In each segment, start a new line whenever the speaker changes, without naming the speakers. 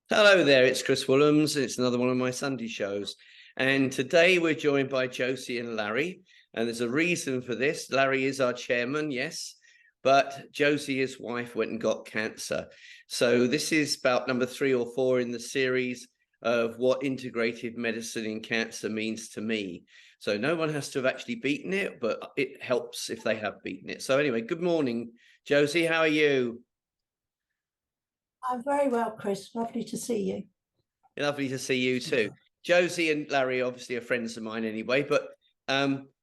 Hello there, it's Chris Williams. It's another one of my Sunday shows. And today we're joined by Josie and Larry. And there's a reason for this. Larry is our chairman, yes, but Josie, his wife, went and got cancer. So this is about number 3 or 4 in the series of what integrative medicine in cancer means to me. So no one has to have actually beaten it, but it helps if they have beaten it. So anyway, good morning, Josie. How are you?
I'm very well, Chris. Lovely to see you.
Lovely to see you too. Josie and Larry obviously are friends of mine anyway, but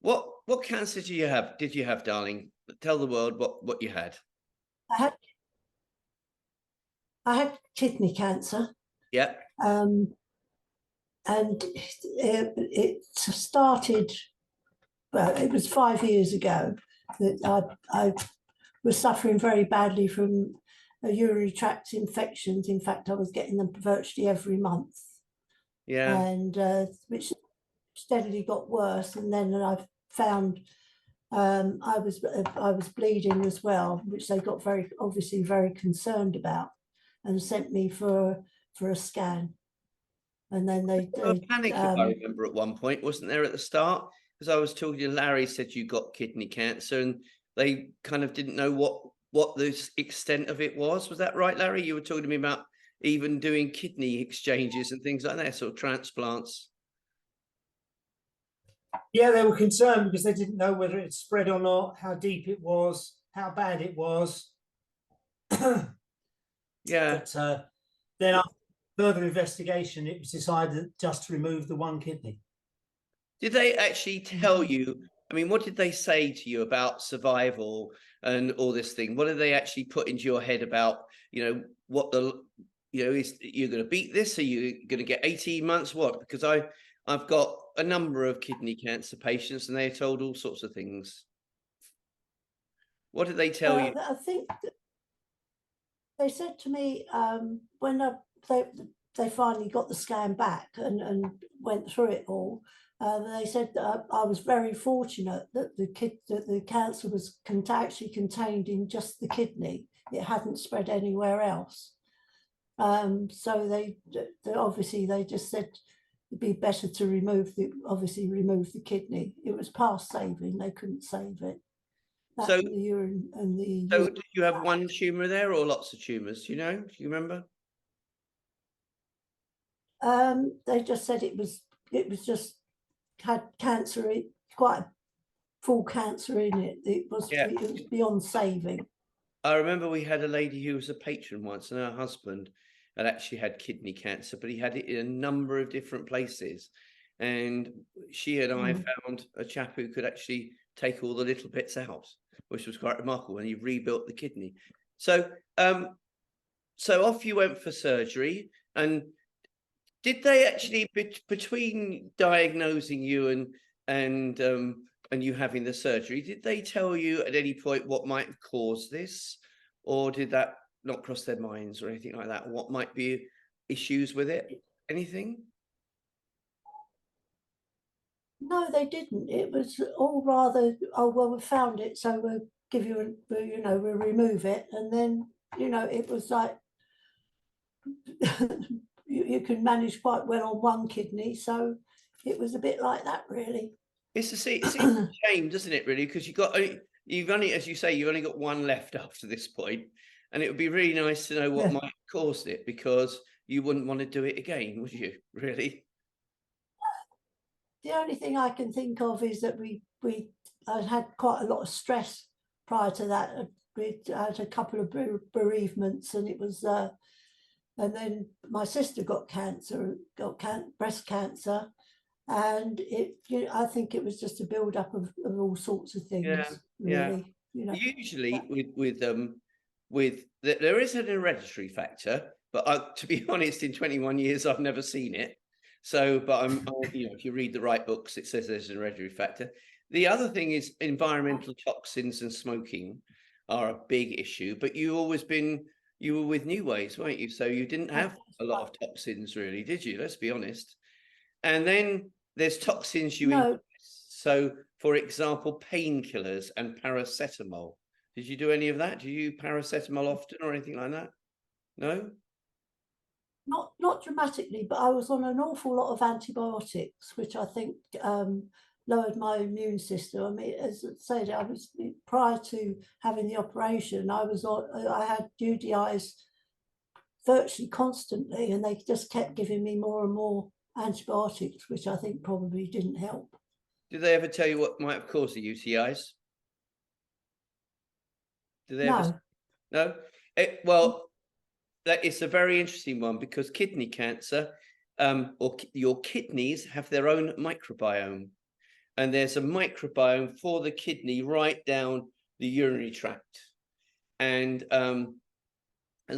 what cancer did you have? Did you have, darling? Tell the world what you had.
I had I had kidney cancer,
Yeah.
and it started. Well, it was 5 years ago that I was suffering very badly from urinary tract infections. In fact, I was getting them virtually every month,
Yeah.
and which steadily got worse. And then I found I was bleeding as well, which they got very concerned about, and sent me for a scan. And then
A panic, if I remember, at one point, wasn't there, at the start? Because I was talking to Larry, said you got kidney cancer, and they kind of didn't know what the extent of it was. Was that right, Larry? You were talking to me about even doing kidney exchanges and things like that, sort of transplants.
Yeah, they were concerned because they didn't know whether it spread or not, how deep it was, how bad it was.
Yeah.
But then after further investigation, it was decided just to remove the one kidney.
Did they actually tell you? I mean, what did they say to you about survival and all this thing? What did they actually put into your head about, what is you're going to beat this? Are you going to get 18 months? What? Because I've got a number of kidney cancer patients and they're told all sorts of things. What did they tell you?
I think they said to me when they finally got the scan back and went through it all. They said that I was very fortunate that the cancer was actually contained in just the kidney. It hadn't spread anywhere else. So they obviously they just said it'd be better to remove the kidney. It was past saving; they couldn't save it.
So,
The urine and the
so did you have one tumor there or lots of tumors? Do you remember?
They just said it was just had cancer, quite full cancer in it. It was beyond saving.
I remember we had a lady who was a patron once, and her husband had actually had kidney cancer, but he had it in a number of different places. And she and I found a chap who could actually take all the little bits out, which was quite remarkable. And he rebuilt the kidney. So, so off you went for surgery. And did they actually, between diagnosing you and you having the surgery, did they tell you at any point what might have caused this, or did that not cross their minds or anything like that? What might be issues with it? Anything?
No, they didn't. It was all rather, oh well, we found it, so we'll give you we'll remove it, and then it was like you can manage quite well on one kidney, so it was a bit like that, really.
It's a shame, doesn't it, really? Because you've only, as you say, you've only got one left after this point, and it would be really nice to know what might have caused it, because you wouldn't want to do it again, would you? Really?
The only thing I can think of is that I had quite a lot of stress prior to that. We had a couple of bereavements, and it was and then my sister got breast cancer, and I think it was just a build up of all sorts of things. Really,
Usually with there is an hereditary factor, but to be honest, in 21 years I've never seen it. So, but if you read the right books, it says there's an hereditary factor. The other thing is environmental toxins and smoking are a big issue, but you were with New Ways, weren't you? So you didn't have a lot of toxins, really, did you? Let's be honest. And then there's toxins you ingest. So, for example, painkillers and paracetamol. Did you do any of that? Do you use paracetamol often or anything like that? No?
not dramatically, but I was on an awful lot of antibiotics, which I think lowered my immune system. I mean, as I said, I was prior to having the operation, I had UDIs virtually constantly, and they just kept giving me more and more antibiotics, which I think probably didn't help.
Did they ever tell you what might have caused the UTIs? Did they ever?
No,
No. Well, that is a very interesting one, because kidney cancer, your kidneys have their own microbiome, and there's a microbiome for the kidney right down the urinary tract, and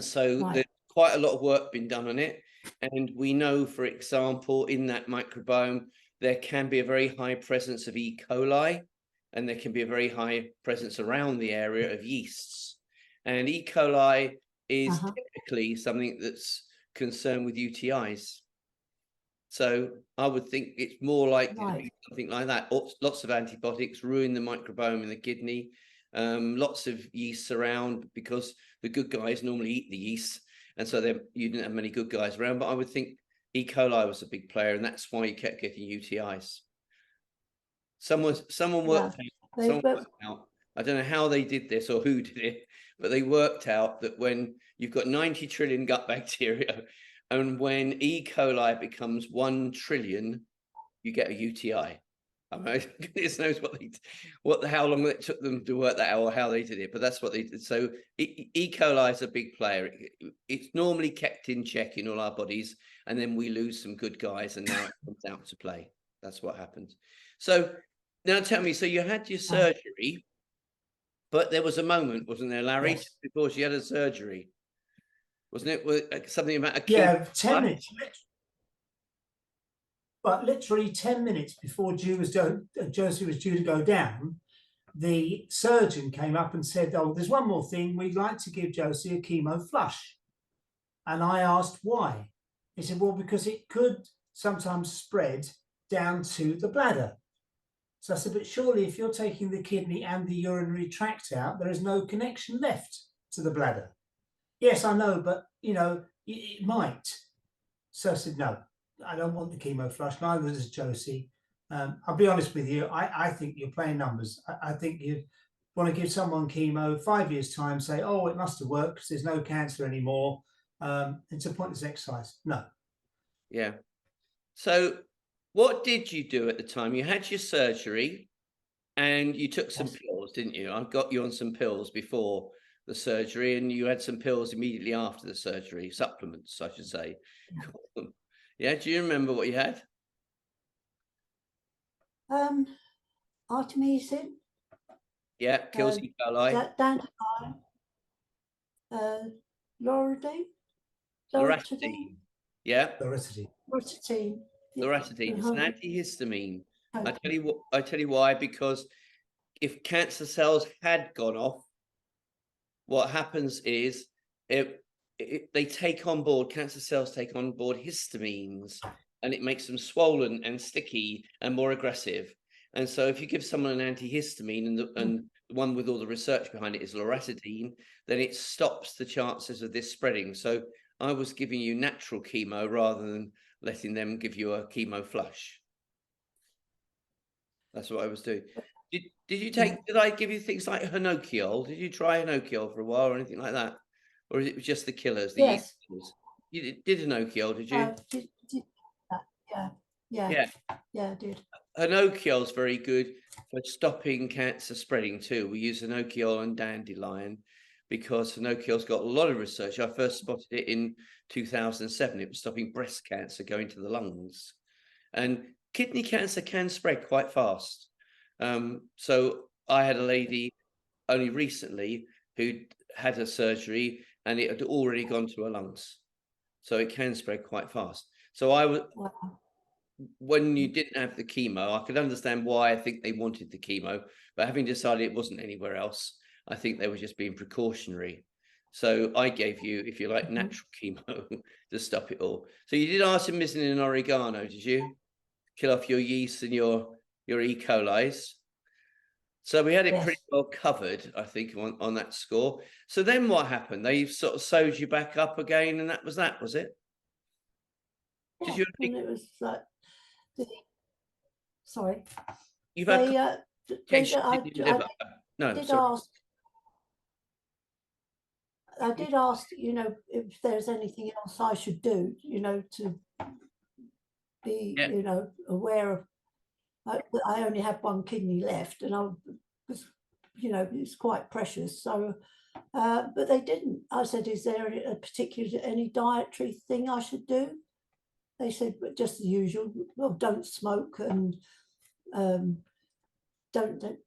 so
right.
there's quite a lot of work been done on it. And we know, for example, in that microbiome, there can be a very high presence of E. coli, and there can be a very high presence around the area of yeasts. And E. coli is typically something that's concerned with UTIs. So I would think it's more likely to be something like that. Lots of antibiotics ruin the microbiome in the kidney. Lots of yeasts around, because the good guys normally eat the yeast, and so you didn't have many good guys around. But I would think E. coli was a big player, and that's why you kept getting UTIs. Someone worked out. I don't know how they did this or who did it, but they worked out that when you've got 90 trillion gut bacteria, and when E. coli becomes 1 trillion, you get a UTI. I mean, goodness knows how long it took them to work that out, or how they did it, but that's what they did. So E. coli is a big player. It's normally kept in check in all our bodies, and then we lose some good guys, and now it comes out to play. That's what happens. So now tell me, so you had your surgery, but there was a moment, wasn't there, Larry,
Yes.
before she had a surgery? Wasn't it something about a
Yeah, 10 minutes. But literally 10 minutes before Josie was due to go down, the surgeon came up and said, "Oh, there's one more thing. We'd like to give Josie a chemo flush." And I asked why. He said, "Well, because it could sometimes spread down to the bladder." So I said, "But surely if you're taking the kidney and the urinary tract out, there is no connection left to the bladder." "Yes, I know, but it might." So I said, "No, I don't want the chemo flush. Neither does Josie." I'll be honest with you. I think you're playing numbers. I think you want to give someone chemo 5 years' time, say, "Oh, it must have worked because there's no cancer anymore." It's a pointless exercise. No.
Yeah. So what did you do at the time? You had your surgery, and you took some pills, didn't you? I got you on some pills before the surgery, and you had some pills immediately after the surgery, supplements, I should say. Yeah. Do you remember what you had?
Artemisinin,
Yeah, kills E. coli.
dandelion, loratadine.
Loratadine. Yeah.
Loratadine.
Loratadine.
Loratadine. It's an antihistamine. I tell you why, because if cancer cells had gone off, what happens is they take on board, cancer cells take on board histamines, and it makes them swollen and sticky and more aggressive. And so if you give someone an antihistamine, and the one with all the research behind it is loratadine, then it stops the chances of this spreading. So I was giving you natural chemo rather than letting them give you a chemo flush. That's what I was doing. Did you take? Did I give you things like Hinokiol? Did you try Hinokiol for a while or anything like that, or is it just the killers?
Yes.
You did Hinokiol, did you?
Yeah, I did.
Hinokiol is very good for stopping cancer spreading too. We use Hinokiol and dandelion because Hinokiol's got a lot of research. I first spotted it in 2007. It was stopping breast cancer going to the lungs, and kidney cancer can spread quite fast. So I had a lady only recently who had a surgery, and it had already gone to her lungs. So it can spread quite fast. So when you didn't have the chemo, I could understand why I think they wanted the chemo, but having decided it wasn't anywhere else, I think they were just being precautionary. So I gave you, if you like, natural chemo to stop it all. So you did artemisinin and oregano, did you? Kill off your yeast and your E. coli's. So we had it pretty well covered, I think, on that score. So then what happened? They sort of sewed you back up again, and that was it? Did
Yeah,
you?
and it was like, the- sorry,
You've had
they,
complications in your liver. No,
did
sorry.
ask, I did ask, if there's anything else I should do, to be,
Yeah.
aware of. I only had one kidney left, and I was, it's quite precious. So, but they didn't. I said, "Is there a particular any dietary thing I should do?" They said, "But just the usual. Well, don't smoke and don't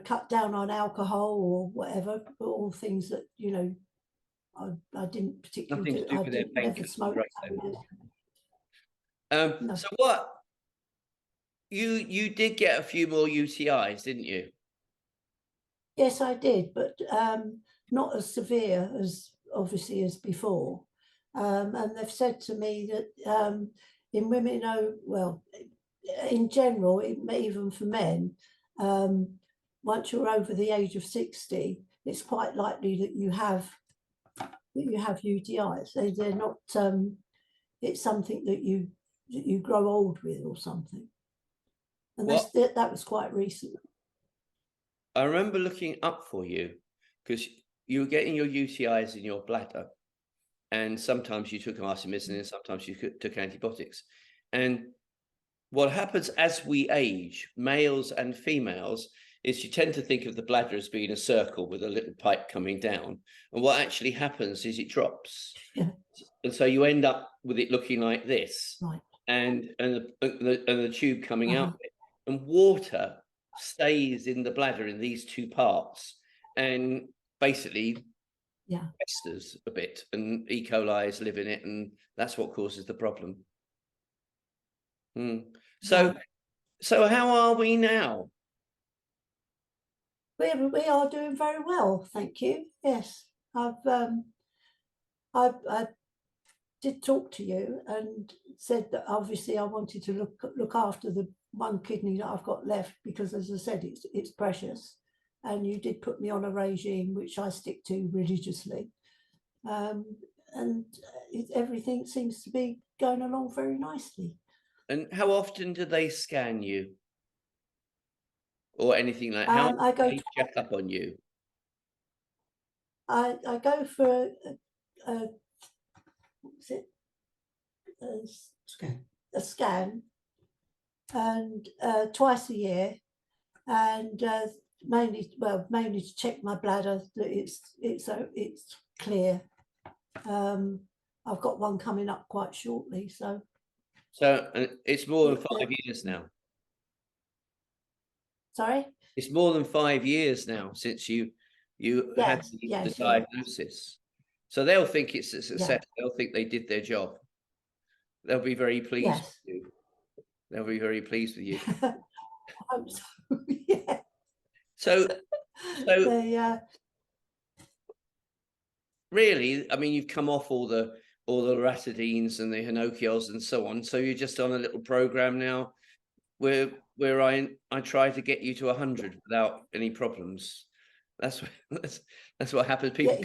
cut down on alcohol or whatever. All things that I didn't particularly
Nothing to
do.
do
I
with their
didn't never
painkillers,
smoke.
right then.
No.
So what? You did get a few more UTIs, didn't you?
Yes, I did, but not as severe as obviously as before. And they've said to me that in women, well, in general, even for men, once you're over the age of 60, it's quite likely that you have UTIs. They're not. It's something that you grow old with or something. And that was quite recent.
I remember looking up for you because you were getting your UTIs in your bladder, and sometimes you took artemisinin, and sometimes you took antibiotics. And what happens as we age, males and females, is you tend to think of the bladder as being a circle with a little pipe coming down. And what actually happens is it drops.
Yeah.
And so you end up with it looking like this,
Right.
and the tube coming out,
Uh-huh.
and water stays in the bladder in these two parts, and basically festers a bit, and E. coli live in it, and that's what causes the problem. So how are we now?
We are doing very well, thank you. Yes, I did talk to you and said that obviously I wanted to look after the one kidney that I've got left, because as I said, it's precious, and you did put me on a regime which I stick to religiously, and everything seems to be going along very nicely.
And how often do they scan you? Or anything like how
I go
they check up on you?
I go for what's it? A scan, and twice a year, and mainly to check my bladder that it's clear. I've got one coming up quite shortly, so
it's more than 5 years now.
Sorry?
It's more than 5 years now since you had the diagnosis. So they'll think it's a success. They'll think they did their job. They'll be very pleased with you. They'll be very pleased with you.
I hope so. Yeah.
So
they,
really, I mean, you've come off all the Ratidines and the Hinokios and so on. So you're just on a little program now where I try to get you to 100 without any problems. That's what happens. People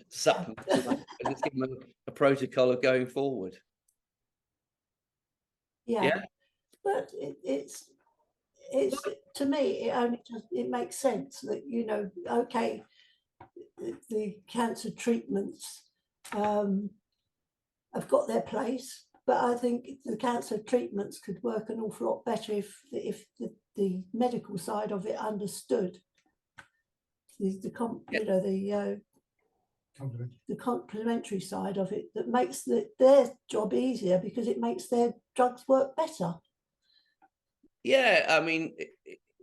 supplements and just give them a protocol of going forward.
Yeah. But it's to me, it makes sense that okay, the cancer treatments have got their place, but I think the cancer treatments could work an awful lot better if the medical side of it understood the complementary side of it, that makes their job easier because it makes their drugs work better.
Yeah, I mean,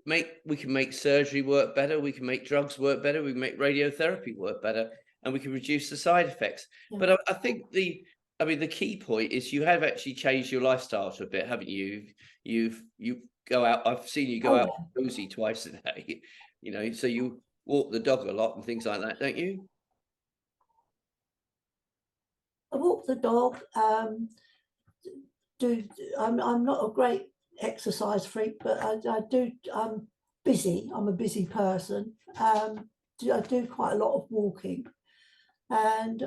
we can make surgery work better, we can make drugs work better, we can make radiotherapy work better, and we can reduce the side effects. But I think the key point is you have actually changed your lifestyle a bit, haven't you? You go out. I've seen you go out with Rosie twice a day. So you walk the dog a lot and things like that, don't you?
I walk the dog. I'm not a great exercise freak, but I do. I'm busy. I'm a busy person. I do quite a lot of walking, and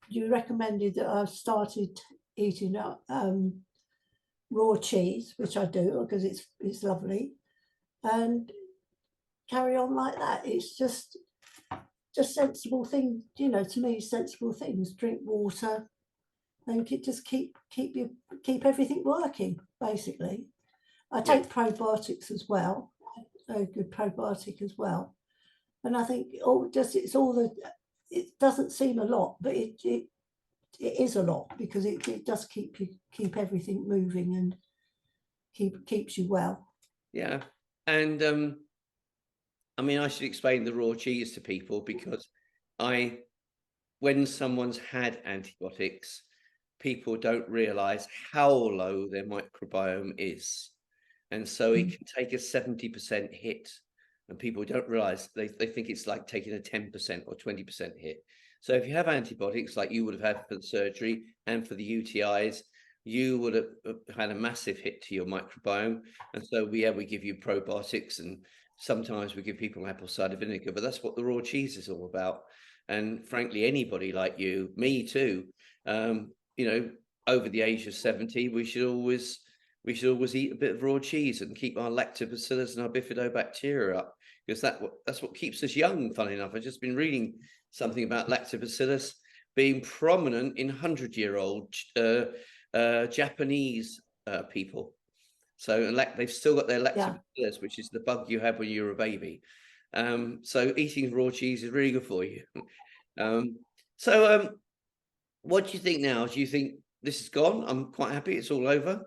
you recommended that I started eating raw cheese, which I do because it's lovely, and carry on like that. It's just sensible thing, you know, to me, sensible things. Drink water and just keep everything working, basically. I take probiotics as well, a good probiotic as well. And I think it doesn't seem a lot, but it is a lot, because it does keep everything moving and keeps you well.
Yeah. And I mean, I should explain the raw cheese to people, because when someone's had antibiotics, people don't realize how low their microbiome is. And so it can take a 70% hit, and people don't realize, they think it's like taking a 10% or 20% hit. So if you have antibiotics like you would have had for the surgery and for the UTIs, you would have had a massive hit to your microbiome. And so we give you probiotics, and sometimes we give people apple cider vinegar, but that's what the raw cheese is all about. And frankly, anybody like you, me too, you know, over the age of 70, we should always eat a bit of raw cheese and keep our lactobacillus and our bifidobacteria up, because that's what keeps us young. Funny enough, I've just been reading something about lactobacillus being prominent in 100-year-old Japanese people. So they've still got their lactobacillus, which is the bug you had when you were a baby. So eating raw cheese is really good for you. What do you think now? Do you think this is gone? I'm quite happy it's all over.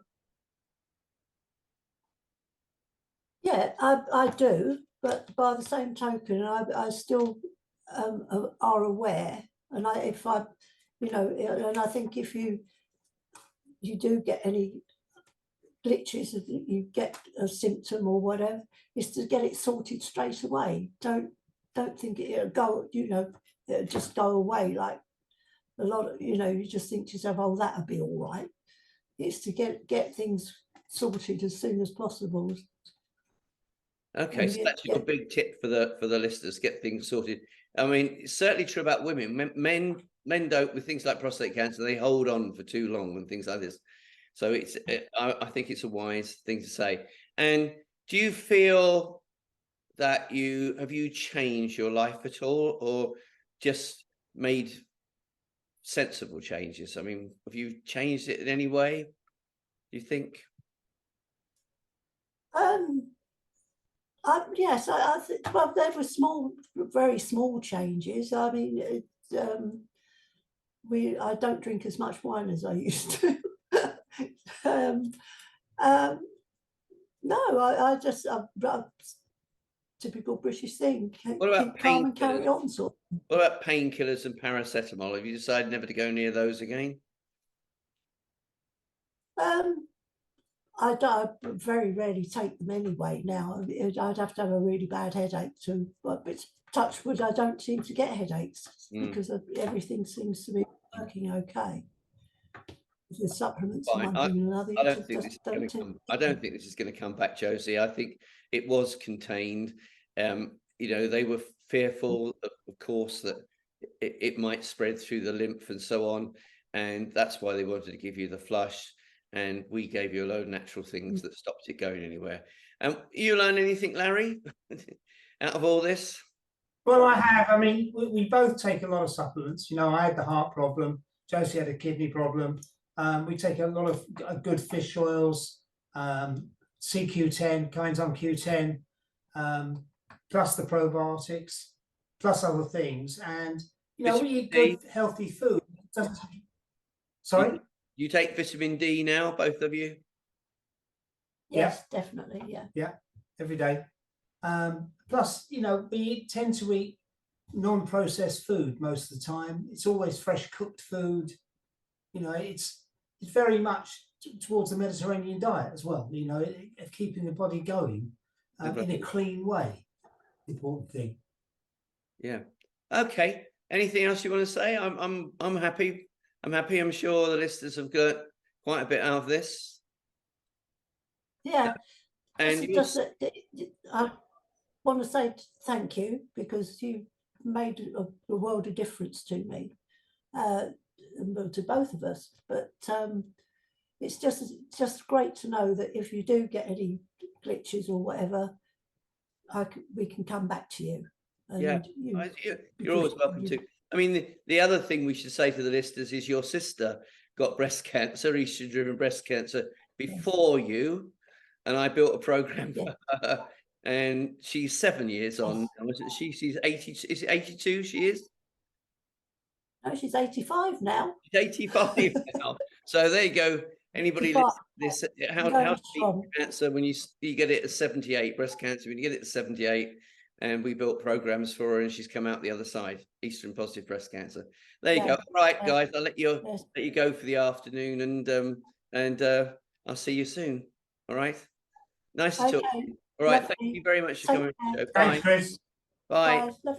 Yeah, I do, but by the same token, I still are aware, and and I think if you do get any glitches, if you get a symptom or whatever, is to get it sorted straight away. Don't think it'll go, it'll just go away like a lot of, you just think to yourself, oh, that'll be all right. It's to get things sorted as soon as possible.
Okay, so that's your big tip for the listeners: get things sorted. I mean, it's certainly true about women. Men don't, with things like prostate cancer, they hold on for too long and things like this. So I think it's a wise thing to say. And do you feel that have you changed your life at all, or just made sensible changes? I mean, have you changed it in any way, do you think?
Yes, I think, well, there were very small changes. I mean, I don't drink as much wine as I used to. No, I just typical British thing.
What about
keep calm and carry on, sort.
What about painkillers and paracetamol? Have you decided never to go near those again?
I very rarely take them anyway now. I'd have to have a really bad headache but touch wood, I don't seem to get headaches because everything seems to be working okay. The supplements and one thing and another.
I don't think this is going to come back, Josie. I think it was contained. They were fearful, of course, that it might spread through the lymph and so on, and that's why they wanted to give you the flush. And we gave you a load of natural things that stopped it going anywhere. You learn anything, Larry, out of all this?
Well, I have. I mean, we both take a lot of supplements. I had the heart problem. Josie had a kidney problem. We take a lot of good fish oils, CQ10, Coenzyme Q10, plus the probiotics, plus other things. And, we eat good, healthy food. Sorry?
You take vitamin D now, both of you?
Yes, definitely.
Yeah, every day. Plus, we tend to eat non-processed food most of the time. It's always fresh cooked food. It's very much towards the Mediterranean diet as well. Of keeping the body going in a clean way. Important thing.
Yeah. Okay. Anything else you want to say? I'm happy. I'm happy. I'm sure the listeners have got quite a bit out of this.
Yeah.
And
I want to say thank you, because you made a world of difference to me. to both of us. But it's just great to know that if you do get any glitches or whatever, we can come back to you. And
Yeah, you're always welcome to. I mean, the other thing we should say to the listeners is your sister got breast cancer, estrogen-driven breast cancer, before you, and I built a program for her, and she's 7 years on. She's 80. Is it 82? She is.
No, she's 85 now.
She's 85 now. So there you go. Anybody listen to this? How to beat cancer when you get it at 78? Breast cancer when you get it at 78. And we built programs for her, and she's come out the other side. Estrogen positive breast cancer. There you go. All right, guys, I'll let you go for the afternoon, and I'll see you soon. All right. Nice to talk to you. All right. Thank you very much for coming on the show. Bye.
Thanks, Chris.
Bye.
Bye.